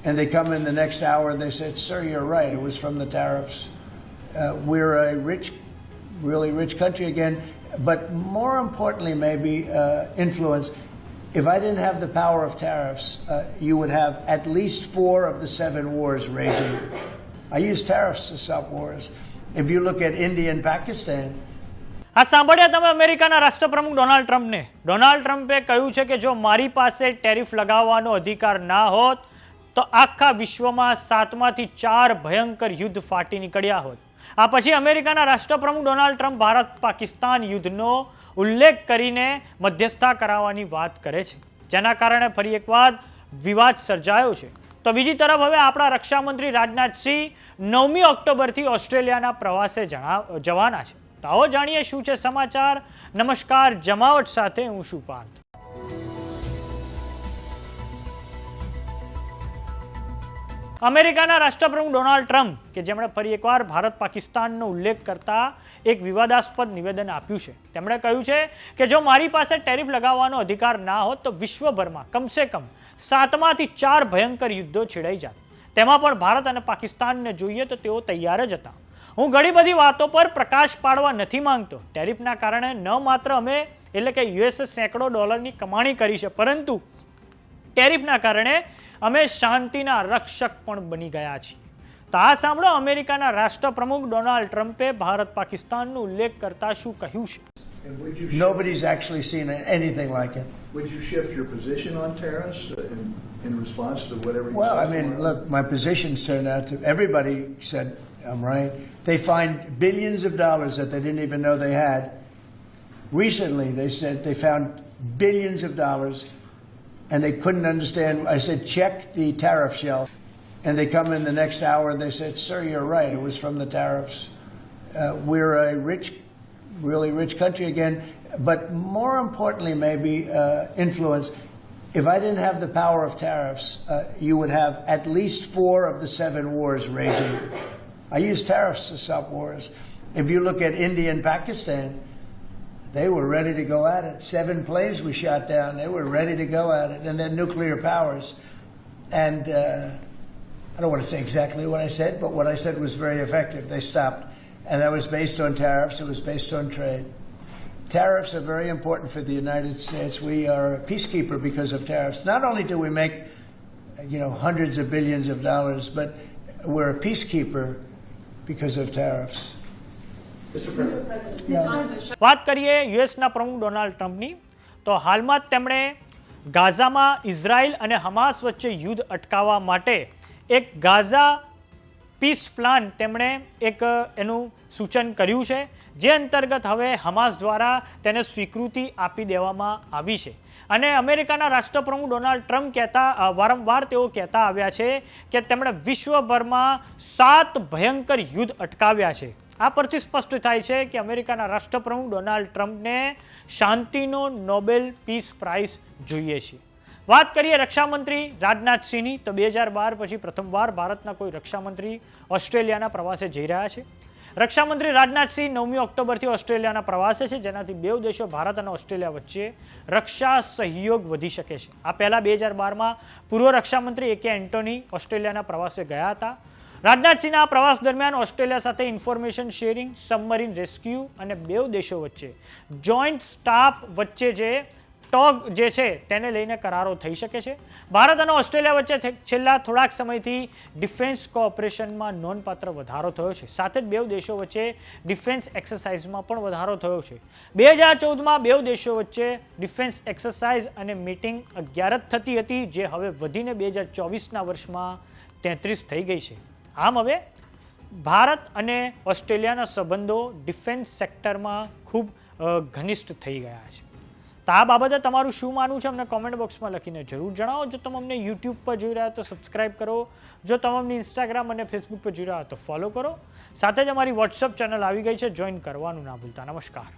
and they come in the next hour and they said, "Sir, you're right. It was from the tariffs. We're a rich, really rich country again." But more importantly, maybe influence. If I didn't have the power of tariffs, you would have at least 4 of the 7 wars raging. I use tariffs to stop wars. If you look at India and Pakistan. આ સાંભળ્યા તમે અમેરિકાના રાષ્ટ્રપ્રમુખ Donald ટ્રમ્પને. Donald ટ્રમ્પે કહ્યું છે કે જો મારી પાસે ટેરિફ લગાવવાનો અધિકાર ના હોત તો આખા વિશ્વમાં 7માંથી 4 ભયંકર યુદ્ધ ફાટી નીકળ્યા હોત. આ પછી અમેરિકાના રાષ્ટ્રપ્રમુખ ડોનાલ્ડ ટ્રમ્પ ભારત પાકિસ્તાન યુદ્ધનો ઉલ્લેખ કરીને મધ્યસ્થતા કરાવવાની વાત કરે છે, જેના કારણે ફરી એકવાર વિવાદ સર્જાયો છે. તો બીજી તરફ હવે આપણા રક્ષામંત્રી રાજનાથ સિંહ 9મી ઓક્ટોબરથી ઓસ્ટ્રેલિયાના પ્રવાસે જવાના છે. તો આવો જાણીએ શું છે સમાચાર. નમસ્કાર, જમાવટ સાથે હું છું પાર્થ. અમેરિકાના રાષ્ટ્રપ્રમુખ ડોનાલ્ડ ટ્રમ્પ કે જેમણે ફરી એકવાર ભારત પાકિસ્તાનનો ઉલ્લેખ કરતા એક વિવાદાસ્પદ નિવેદન આપ્યું છે. તેમણે કહ્યું છે કે જો મારી પાસે ટેરિફ લગાવવાનો અધિકાર ના હોત તો વિશ્વભરમાં કમસે કમ 7માંથી 4 ભયંકર યુદ્ધો છેડાઈ જાત. તેમાં પણ ભારત અને પાકિસ્તાનને જોઈએ તો તેઓ તૈયાર જ હતા. હું ઘણી બધી વાતો પર પ્રકાશ પાડવા નથી માંગતો. ટેરિફના કારણે ન માત્ર અમે એટલે કે યુએસએ સેંકડો ડોલરની કમાણી કરી છે, પરંતુ ટેરિફના કારણે અમે શાંતિના રક્ષક પણ બની ગયા છીએ. તો આ સાંભળો અમેરિકાના રાષ્ટ્રપ્રમુખ ડોનાલ્ડ ટ્રમ્પે ભારત પાકિસ્તાનનો ઉલ્લેખ કરતા શું કહ્યું છે. Nobody's actually seen anything like it. Would you shift your position on tariffs in response to whatever you Well, said? I mean, look, my positions turned out to, everybody said I'm right. They find billions of dollars that they didn't even know they had. Recently, they said they found billions of dollars and they couldn't understand. I said, check the tariff shelf. And they come in the next hour and they said, "Sir, you're right. It was from the tariffs. We're a rich, really rich country again." But more importantly, maybe influence. If I didn't have the power of tariffs, you would have at least 4 of the 7 wars raging. I use tariffs to stop wars. If you look at India and Pakistan, they were ready to go at it. 7 planes we shot down. They were ready to go at it. And then nuclear powers. And I don't want to say exactly what I said, but what I said was very effective. They stopped. And that was based on tariffs. It was based on trade. Tariffs are very important for the United States. We are a peacekeeper because of tariffs. Not only do we make, hundreds of billions of dollars, but we're a peacekeeper because of tariffs. વાત કરીએ યુએસના પ્રમુખ Donald ટ્રમ્પની. તો હાલમાં તેમણે ગાઝામાં Israel અને Hamas વચ્ચે યુદ્ધ અટકાવવા માટે એક ગાઝા પીસ પ્લાન તેમણે એક એનું સૂચન કર્યું છે, જે અંતર્ગત હવે હમાસ દ્વારા તેને સ્વીકૃતિ આપી દેવામાં આવી છે. અને અમેરિકાના રાષ્ટ્રપ્રમુખ ડોનાલ્ડ ટ્રમ્પ વારંવાર તેઓ કહેતા આવ્યા છે કે તેમણે વિશ્વભરમાં 7 ભયંકર યુદ્ધ અટકાવ્યા છે. આ પરથી સ્પષ્ટ થાય છે કે અમેરિકાના રાષ્ટ્રપ્રમુખ ડોનાલ્ડ ટ્રમ્પને શાંતિનો નોબેલ પીસ પ્રાઇઝ જોઈએ છે. વાત કરીએ રક્ષામંત્રી રાજનાથ સિંહની. તો 2012 પછી પ્રથમવાર ભારતના કોઈ રક્ષામંત્રી ઓસ્ટ્રેલિયાના પ્રવાસે જઈ રહ્યા છે. રક્ષામંત્રી રાજનાથ સિંહ 9મી ઓક્ટોબરથી ઓસ્ટ્રેલિયાના પ્રવાસે છે, જેનાથી 2 દેશો ભારત અને ઓસ્ટ્રેલિયા વચ્ચે રક્ષા સહયોગ વધી શકે છે. આ પહેલા 2012માં પૂર્વ રક્ષામંત્રી એકે એન્ટોની ઓસ્ટ્રેલિયાના પ્રવાસે ગયા હતા. રાજનાથ સિંહના આ પ્રવાસ દરમિયાન ઓસ્ટ્રેલિયા સાથે ઇન્ફોર્મેશન શેરિંગ, સબમરીન રેસ્ક્યુ અને 2 દેશો વચ્ચે જોઈન્ટ સ્ટાફ વચ્ચે જે ટોગ જે છે તેને લઈને કરારો થઈ શકે છે. ભારત અને ઓસ્ટ્રેલિયા વચ્ચે છેલ્લા થોડાક સમયથી ડિફેન્સ કોઓપરેશનમાં નોંધપાત્ર વધારો થયો છે. સાથે જ 2 દેશો વચ્ચે ડિફેન્સ એક્સરસાઇઝમાં પણ વધારો થયો છે. 2014માં 2 દેશો વચ્ચે ડિફેન્સ એક્સરસાઇઝ અને મીટિંગ 11 થતી હતી, જે હવે વધીને 2024ના વર્ષમાં 33 થઈ ગઈ છે. આમ હવે ભારત અને ઓસ્ટ્રેલિયાના સંબંધો ડિફેન્સ સેક્ટરમાં ખૂબ ઘનિષ્ઠ થઈ ગયા છે. તો આ બાબતે તમારું શું માનવું છે અમને કોમેન્ટ બોક્સમાં લખીને જરૂર જણાવો. જો તમે અમને યુટ્યુબ પર જોઈ રહ્યા તો સબસ્ક્રાઇબ કરો. જો તમે અમને ઇન્સ્ટાગ્રામ અને ફેસબુક પર જોઈ રહ્યા તો ફોલો કરો. સાથે જ અમારી વોટ્સઅપ ચેનલ આવી ગઈ છે, જોઈન કરવાનું ના ભૂલતા. નમસ્કાર.